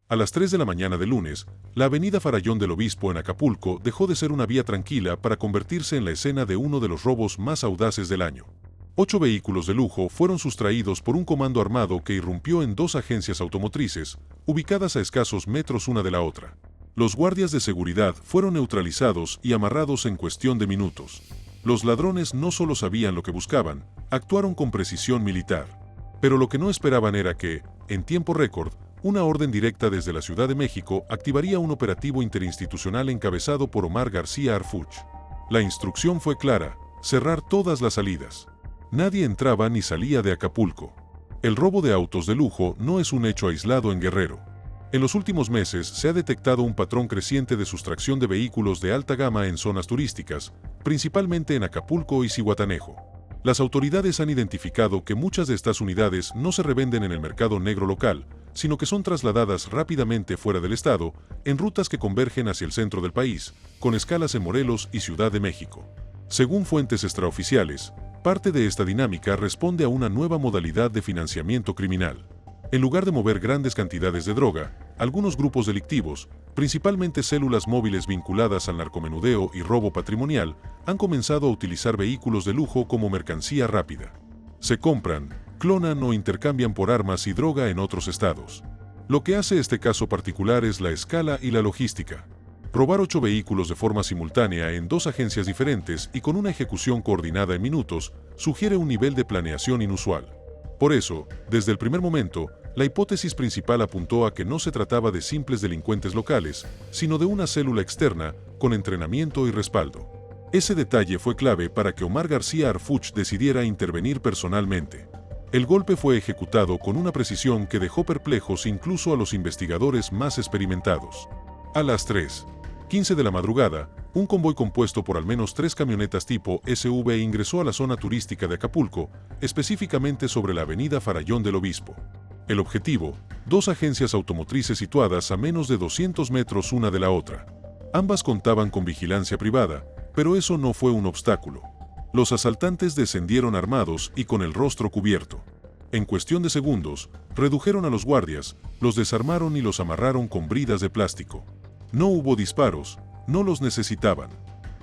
A las 3 de la mañana del lunes, la avenida Farallón del Obispo en Acapulco dejó de ser una vía tranquila para convertirse en la escena de uno de los robos más audaces del año. 8 vehículos de lujo fueron sustraídos por un comando armado que irrumpió en 2 agencias automotrices, ubicadas a escasos metros una de la otra. Los guardias de seguridad fueron neutralizados y amarrados en cuestión de minutos. Los ladrones no solo sabían lo que buscaban, actuaron con precisión militar. Pero lo que no esperaban era que, en tiempo récord, una orden directa desde la Ciudad de México activaría un operativo interinstitucional encabezado por Omar García Harfuch. La instrucción fue clara: cerrar todas las salidas. Nadie entraba ni salía de Acapulco. El robo de autos de lujo no es un hecho aislado en Guerrero. En los últimos meses se ha detectado un patrón creciente de sustracción de vehículos de alta gama en zonas turísticas, principalmente en Acapulco y Zihuatanejo. Las autoridades han identificado que muchas de estas unidades no se revenden en el mercado negro local, sino que son trasladadas rápidamente fuera del estado, en rutas que convergen hacia el centro del país, con escalas en Morelos y Ciudad de México. Según fuentes extraoficiales, parte de esta dinámica responde a una nueva modalidad de financiamiento criminal. En lugar de mover grandes cantidades de droga, algunos grupos delictivos, principalmente células móviles vinculadas al narcomenudeo y robo patrimonial, han comenzado a utilizar vehículos de lujo como mercancía rápida. Se compran, clonan o intercambian por armas y droga en otros estados. Lo que hace este caso particular es la escala y la logística. Robar 8 vehículos de forma simultánea en 2 agencias diferentes y con una ejecución coordinada en minutos sugiere un nivel de planeación inusual. Por eso, desde el primer momento, la hipótesis principal apuntó a que no se trataba de simples delincuentes locales, sino de una célula externa, con entrenamiento y respaldo. Ese detalle fue clave para que Omar García Harfuch decidiera intervenir personalmente. El golpe fue ejecutado con una precisión que dejó perplejos incluso a los investigadores más experimentados. A las 3:15 de la madrugada, un convoy compuesto por al menos 3 camionetas tipo SUV ingresó a la zona turística de Acapulco, específicamente sobre la avenida Farallón del Obispo. El objetivo: 2 agencias automotrices situadas a menos de 200 metros una de la otra. Ambas contaban con vigilancia privada, pero eso no fue un obstáculo. Los asaltantes descendieron armados y con el rostro cubierto. En cuestión de segundos, redujeron a los guardias, los desarmaron y los amarraron con bridas de plástico. No hubo disparos, no los necesitaban.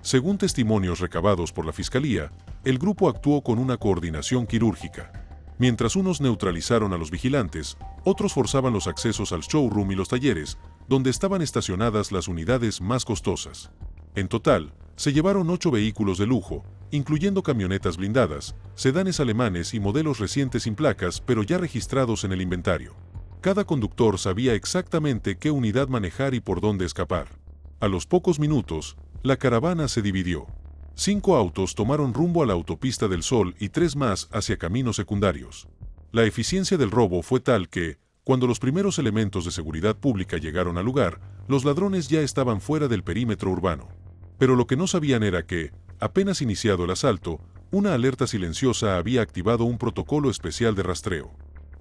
Según testimonios recabados por la Fiscalía, el grupo actuó con una coordinación quirúrgica. Mientras unos neutralizaron a los vigilantes, otros forzaban los accesos al showroom y los talleres, donde estaban estacionadas las unidades más costosas. En total, se llevaron 8 vehículos de lujo, incluyendo camionetas blindadas, sedanes alemanes y modelos recientes sin placas pero ya registrados en el inventario. Cada conductor sabía exactamente qué unidad manejar y por dónde escapar. A los pocos minutos, la caravana se dividió. 5 autos tomaron rumbo a la autopista del Sol y 3 más hacia caminos secundarios. La eficiencia del robo fue tal que, cuando los primeros elementos de seguridad pública llegaron al lugar, los ladrones ya estaban fuera del perímetro urbano. Pero lo que no sabían era que, apenas iniciado el asalto, una alerta silenciosa había activado un protocolo especial de rastreo.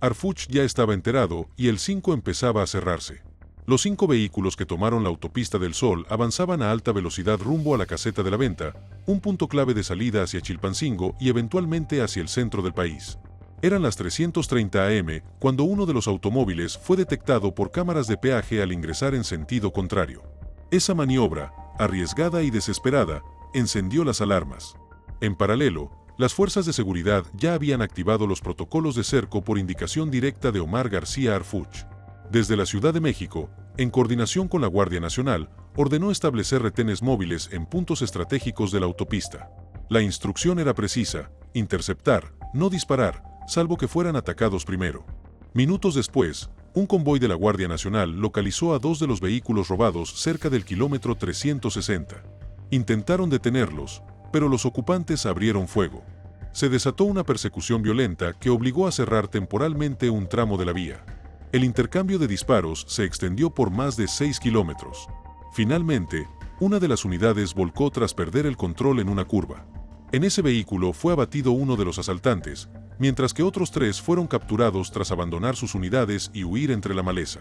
Harfuch ya estaba enterado y el 5 empezaba a cerrarse. Los 5 vehículos que tomaron la autopista del Sol avanzaban a alta velocidad rumbo a la Caseta de la Venta, un punto clave de salida hacia Chilpancingo y eventualmente hacia el centro del país. Eran las 3:30 am cuando uno de los automóviles fue detectado por cámaras de peaje al ingresar en sentido contrario. Esa maniobra, arriesgada y desesperada, encendió las alarmas. En paralelo, las fuerzas de seguridad ya habían activado los protocolos de cerco por indicación directa de Omar García Harfuch. Desde la Ciudad de México, en coordinación con la Guardia Nacional, ordenó establecer retenes móviles en puntos estratégicos de la autopista. La instrucción era precisa: interceptar, no disparar, salvo que fueran atacados primero. Minutos después, un convoy de la Guardia Nacional localizó a 2 de los vehículos robados cerca del kilómetro 360. Intentaron detenerlos, pero los ocupantes abrieron fuego. Se desató una persecución violenta que obligó a cerrar temporalmente un tramo de la vía. El intercambio de disparos se extendió por más de 6 kilómetros. Finalmente, una de las unidades volcó tras perder el control en una curva. En ese vehículo fue abatido uno de los asaltantes, mientras que otros 3 fueron capturados tras abandonar sus unidades y huir entre la maleza.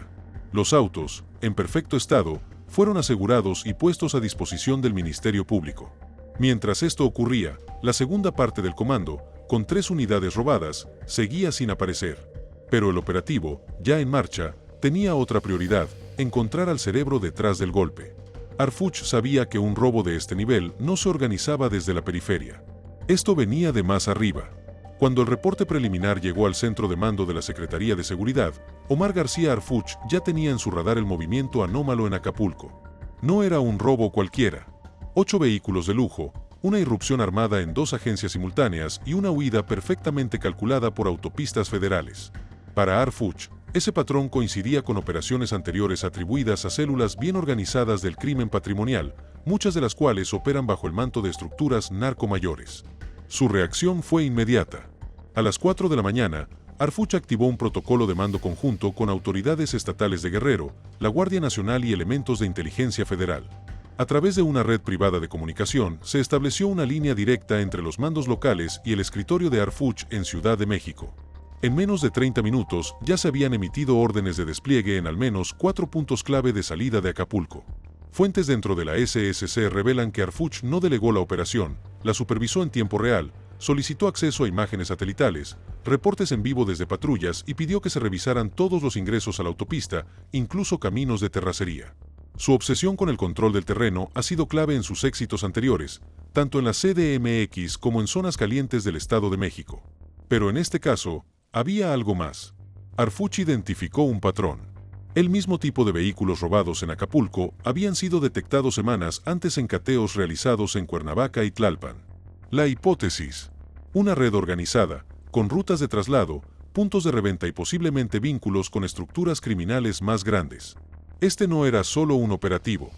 Los autos, en perfecto estado, fueron asegurados y puestos a disposición del Ministerio Público. Mientras esto ocurría, la segunda parte del comando, con 3 unidades robadas, seguía sin aparecer. Pero el operativo, ya en marcha, tenía otra prioridad: encontrar al cerebro detrás del golpe. Harfuch sabía que un robo de este nivel no se organizaba desde la periferia. Esto venía de más arriba. Cuando el reporte preliminar llegó al centro de mando de la Secretaría de Seguridad, Omar García Harfuch ya tenía en su radar el movimiento anómalo en Acapulco. No era un robo cualquiera. 8 vehículos de lujo, una irrupción armada en 2 agencias simultáneas y una huida perfectamente calculada por autopistas federales. Para Harfuch, ese patrón coincidía con operaciones anteriores atribuidas a células bien organizadas del crimen patrimonial, muchas de las cuales operan bajo el manto de estructuras narcomayores. Su reacción fue inmediata. A las 4 de la mañana, Harfuch activó un protocolo de mando conjunto con autoridades estatales de Guerrero, la Guardia Nacional y elementos de inteligencia federal. A través de una red privada de comunicación, se estableció una línea directa entre los mandos locales y el escritorio de Harfuch en Ciudad de México. En menos de 30 minutos ya se habían emitido órdenes de despliegue en al menos 4 puntos clave de salida de Acapulco. Fuentes dentro de la SSC revelan que Harfuch no delegó la operación, la supervisó en tiempo real, solicitó acceso a imágenes satelitales, reportes en vivo desde patrullas y pidió que se revisaran todos los ingresos a la autopista, incluso caminos de terracería. Su obsesión con el control del terreno ha sido clave en sus éxitos anteriores, tanto en la CDMX como en zonas calientes del Estado de México. Pero en este caso, había algo más. Harfuch identificó un patrón. El mismo tipo de vehículos robados en Acapulco habían sido detectados semanas antes en cateos realizados en Cuernavaca y Tlalpan. La hipótesis: una red organizada, con rutas de traslado, puntos de reventa y posiblemente vínculos con estructuras criminales más grandes. Este no era solo un operativo,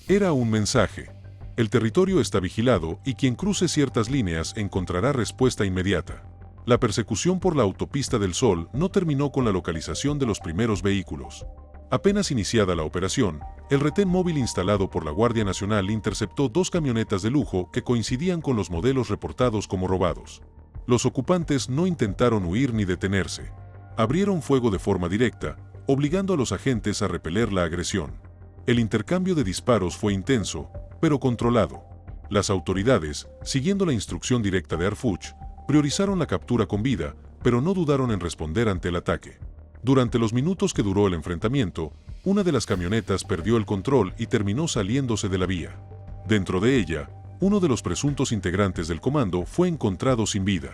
era un mensaje. El territorio está vigilado y quien cruce ciertas líneas encontrará respuesta inmediata. La persecución por la autopista del Sol no terminó con la localización de los primeros vehículos. Apenas iniciada la operación, el retén móvil instalado por la Guardia Nacional interceptó 2 camionetas de lujo que coincidían con los modelos reportados como robados. Los ocupantes no intentaron huir ni detenerse. Abrieron fuego de forma directa, obligando a los agentes a repeler la agresión. El intercambio de disparos fue intenso, pero controlado. Las autoridades, siguiendo la instrucción directa de Harfuch, priorizaron la captura con vida, pero no dudaron en responder ante el ataque. Durante los minutos que duró el enfrentamiento, una de las camionetas perdió el control y terminó saliéndose de la vía. Dentro de ella, uno de los presuntos integrantes del comando fue encontrado sin vida.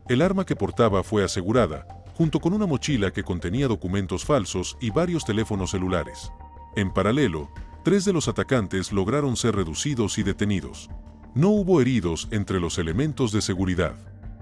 El arma que portaba fue asegurada, junto con una mochila que contenía documentos falsos y varios teléfonos celulares. En paralelo, 3 de los atacantes lograron ser reducidos y detenidos. No hubo heridos entre los elementos de seguridad.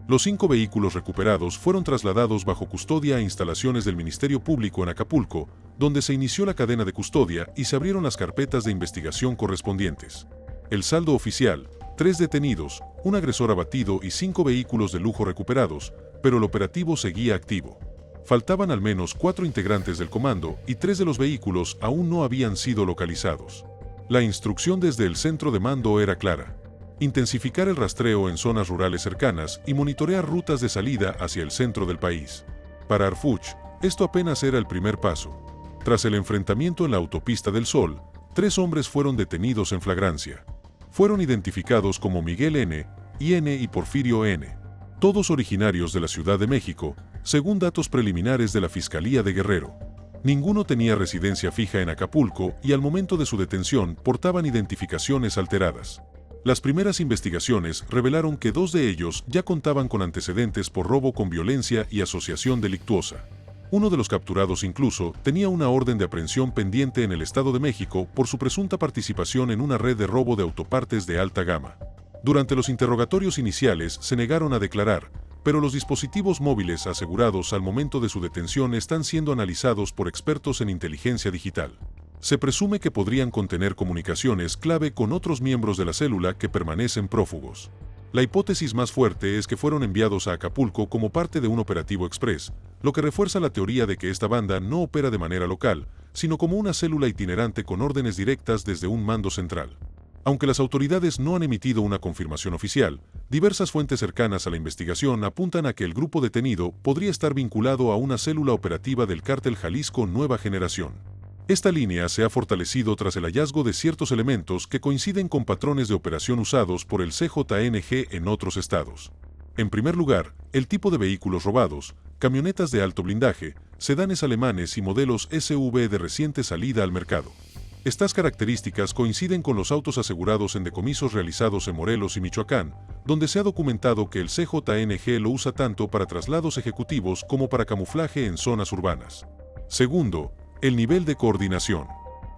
Los 5 vehículos recuperados fueron trasladados bajo custodia a instalaciones del Ministerio Público en Acapulco, donde se inició la cadena de custodia y se abrieron las carpetas de investigación correspondientes. El saldo oficial: 3 detenidos, un agresor abatido y 5 vehículos de lujo recuperados, pero el operativo seguía activo. Faltaban al menos 4 integrantes del comando y 3 de los vehículos aún no habían sido localizados. La instrucción desde el centro de mando era clara: intensificar el rastreo en zonas rurales cercanas y monitorear rutas de salida hacia el centro del país. Para Harfuch, esto apenas era el primer paso. Tras el enfrentamiento en la autopista del Sol, 3 hombres fueron detenidos en flagrancia. Fueron identificados como Miguel N., IN y Porfirio N., todos originarios de la Ciudad de México, según datos preliminares de la Fiscalía de Guerrero. Ninguno tenía residencia fija en Acapulco y al momento de su detención portaban identificaciones alteradas. Las primeras investigaciones revelaron que 2 de ellos ya contaban con antecedentes por robo con violencia y asociación delictuosa. Uno de los capturados incluso tenía una orden de aprehensión pendiente en el Estado de México por su presunta participación en una red de robo de autopartes de alta gama. Durante los interrogatorios iniciales se negaron a declarar, pero los dispositivos móviles asegurados al momento de su detención están siendo analizados por expertos en inteligencia digital. Se presume que podrían contener comunicaciones clave con otros miembros de la célula que permanecen prófugos. La hipótesis más fuerte es que fueron enviados a Acapulco como parte de un operativo express, lo que refuerza la teoría de que esta banda no opera de manera local, sino como una célula itinerante con órdenes directas desde un mando central. Aunque las autoridades no han emitido una confirmación oficial, diversas fuentes cercanas a la investigación apuntan a que el grupo detenido podría estar vinculado a una célula operativa del cártel Jalisco Nueva Generación. Esta línea se ha fortalecido tras el hallazgo de ciertos elementos que coinciden con patrones de operación usados por el CJNG en otros estados. En primer lugar, el tipo de vehículos robados, camionetas de alto blindaje, sedanes alemanes y modelos SUV de reciente salida al mercado. Estas características coinciden con los autos asegurados en decomisos realizados en Morelos y Michoacán, donde se ha documentado que el CJNG lo usa tanto para traslados ejecutivos como para camuflaje en zonas urbanas. Segundo, el nivel de coordinación.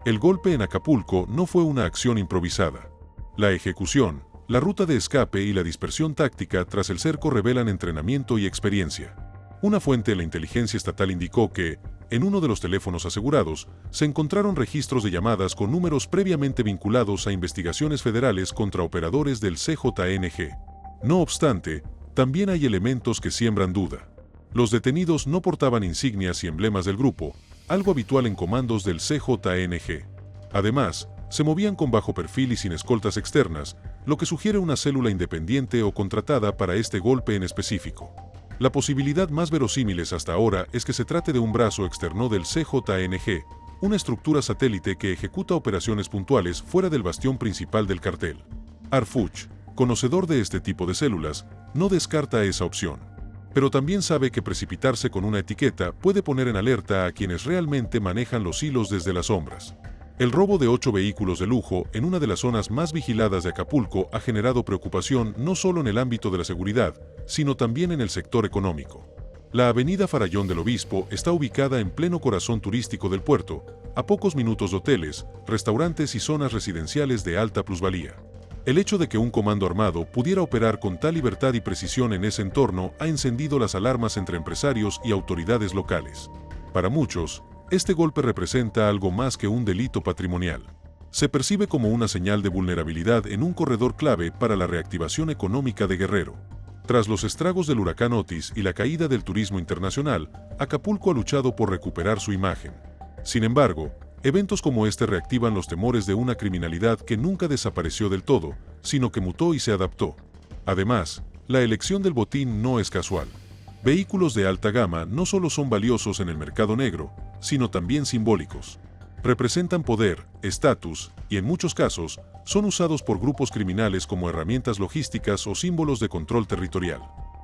El golpe en Acapulco no fue una acción improvisada. La ejecución, la ruta de escape y la dispersión táctica tras el cerco revelan entrenamiento y experiencia. Una fuente de la inteligencia estatal indicó que, en uno de los teléfonos asegurados, se encontraron registros de llamadas con números previamente vinculados a investigaciones federales contra operadores del CJNG. No obstante, también hay elementos que siembran duda. Los detenidos no portaban insignias y emblemas del grupo, algo habitual en comandos del CJNG. Además, se movían con bajo perfil y sin escoltas externas, lo que sugiere una célula independiente o contratada para este golpe en específico. La posibilidad más verosímil hasta ahora es que se trate de un brazo externo del CJNG, una estructura satélite que ejecuta operaciones puntuales fuera del bastión principal del cartel. Arfuch, conocedor de este tipo de células, no descarta esa opción. Pero también sabe que precipitarse con una etiqueta puede poner en alerta a quienes realmente manejan los hilos desde las sombras. El robo de 8 vehículos de lujo en una de las zonas más vigiladas de Acapulco ha generado preocupación no solo en el ámbito de la seguridad, sino también en el sector económico. La avenida Farallón del Obispo está ubicada en pleno corazón turístico del puerto, a pocos minutos de hoteles, restaurantes y zonas residenciales de alta plusvalía. El hecho de que un comando armado pudiera operar con tal libertad y precisión en ese entorno ha encendido las alarmas entre empresarios y autoridades locales. Para muchos, este golpe representa algo más que un delito patrimonial. Se percibe como una señal de vulnerabilidad en un corredor clave para la reactivación económica de Guerrero. Tras los estragos del huracán Otis y la caída del turismo internacional, Acapulco ha luchado por recuperar su imagen. Sin embargo, eventos como este reactivan los temores de una criminalidad que nunca desapareció del todo, sino que mutó y se adaptó. Además, la elección del botín no es casual. Vehículos de alta gama no solo son valiosos en el mercado negro, sino también simbólicos. Representan poder, estatus y, en muchos casos, son usados por grupos criminales como herramientas logísticas o símbolos de control territorial.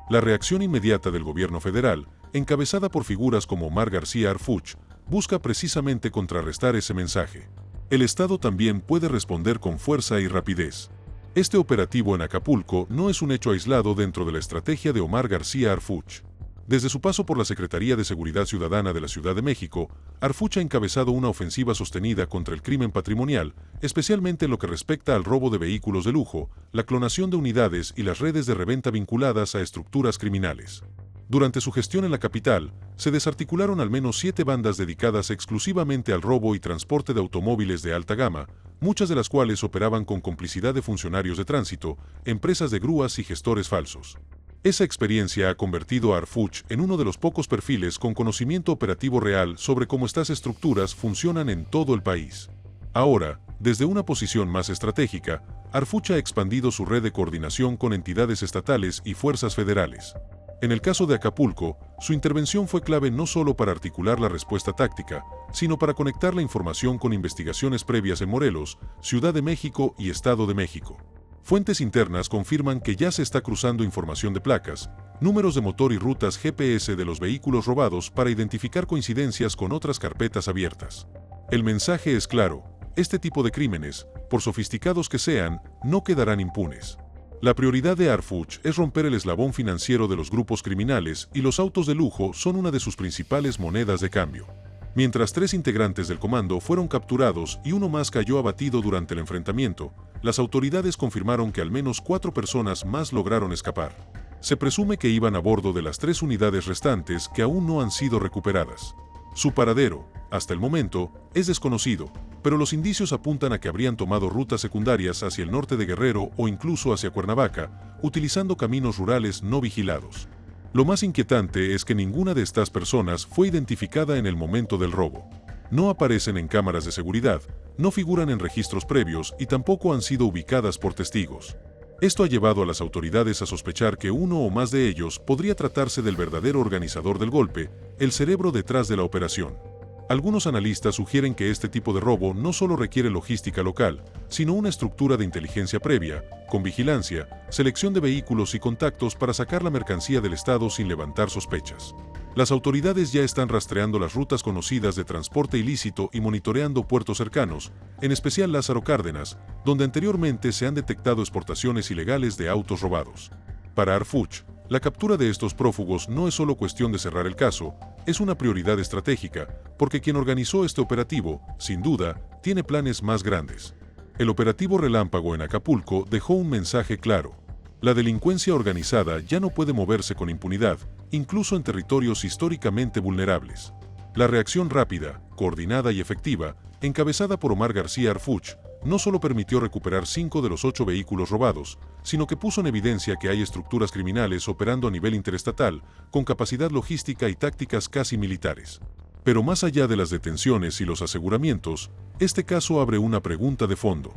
La reacción inmediata del gobierno federal, encabezada por figuras como Omar García Harfuch, busca precisamente contrarrestar ese mensaje. El Estado también puede responder con fuerza y rapidez. Este operativo en Acapulco no es un hecho aislado dentro de la estrategia de Omar García Harfuch. Desde su paso por la Secretaría de Seguridad Ciudadana de la Ciudad de México, Harfuch ha encabezado una ofensiva sostenida contra el crimen patrimonial, especialmente en lo que respecta al robo de vehículos de lujo, la clonación de unidades y las redes de reventa vinculadas a estructuras criminales. Durante su gestión en la capital, se desarticularon al menos 7 bandas dedicadas exclusivamente al robo y transporte de automóviles de alta gama, muchas de las cuales operaban con complicidad de funcionarios de tránsito, empresas de grúas y gestores falsos. Esa experiencia ha convertido a Harfuch en uno de los pocos perfiles con conocimiento operativo real sobre cómo estas estructuras funcionan en todo el país. Ahora, desde una posición más estratégica, Harfuch ha expandido su red de coordinación con entidades estatales y fuerzas federales. En el caso de Acapulco, su intervención fue clave no solo para articular la respuesta táctica, sino para conectar la información con investigaciones previas en Morelos, Ciudad de México y Estado de México. Fuentes internas confirman que ya se está cruzando información de placas, números de motor y rutas GPS de los vehículos robados para identificar coincidencias con otras carpetas abiertas. El mensaje es claro: este tipo de crímenes, por sofisticados que sean, no quedarán impunes. La prioridad de Harfuch es romper el eslabón financiero de los grupos criminales y los autos de lujo son una de sus principales monedas de cambio. Mientras 3 integrantes del comando fueron capturados y uno más cayó abatido durante el enfrentamiento, las autoridades confirmaron que al menos 4 personas más lograron escapar. Se presume que iban a bordo de las 3 unidades restantes que aún no han sido recuperadas. Su paradero, hasta el momento, es desconocido, pero los indicios apuntan a que habrían tomado rutas secundarias hacia el norte de Guerrero o incluso hacia Cuernavaca, utilizando caminos rurales no vigilados. Lo más inquietante es que ninguna de estas personas fue identificada en el momento del robo. No aparecen en cámaras de seguridad, no figuran en registros previos y tampoco han sido ubicadas por testigos. Esto ha llevado a las autoridades a sospechar que uno o más de ellos podría tratarse del verdadero organizador del golpe, el cerebro detrás de la operación. Algunos analistas sugieren que este tipo de robo no solo requiere logística local, sino una estructura de inteligencia previa, con vigilancia, selección de vehículos y contactos para sacar la mercancía del Estado sin levantar sospechas. Las autoridades ya están rastreando las rutas conocidas de transporte ilícito y monitoreando puertos cercanos, en especial Lázaro Cárdenas, donde anteriormente se han detectado exportaciones ilegales de autos robados. Para Arfuch, la captura de estos prófugos no es solo cuestión de cerrar el caso, es una prioridad estratégica, porque quien organizó este operativo, sin duda, tiene planes más grandes. El operativo Relámpago en Acapulco dejó un mensaje claro. La delincuencia organizada ya no puede moverse con impunidad, incluso en territorios históricamente vulnerables. La reacción rápida, coordinada y efectiva, encabezada por Omar García Arfuch, no solo permitió recuperar 5 de los 8 vehículos robados, sino que puso en evidencia que hay estructuras criminales operando a nivel interestatal, con capacidad logística y tácticas casi militares. Pero más allá de las detenciones y los aseguramientos, este caso abre una pregunta de fondo.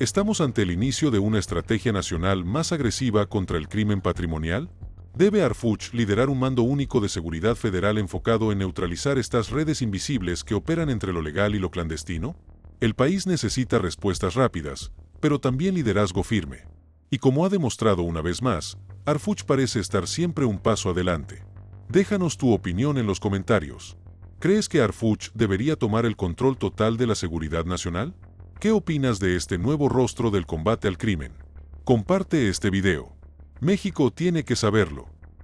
¿Estamos ante el inicio de una estrategia nacional más agresiva contra el crimen patrimonial? ¿Debe Arfuch liderar un mando único de seguridad federal enfocado en neutralizar estas redes invisibles que operan entre lo legal y lo clandestino? El país necesita respuestas rápidas, pero también liderazgo firme. Y como ha demostrado una vez más, Arfuch parece estar siempre un paso adelante. Déjanos tu opinión en los comentarios. ¿Crees que Arfuch debería tomar el control total de la seguridad nacional? ¿Qué opinas de este nuevo rostro del combate al crimen? Comparte este video. México tiene que saberlo.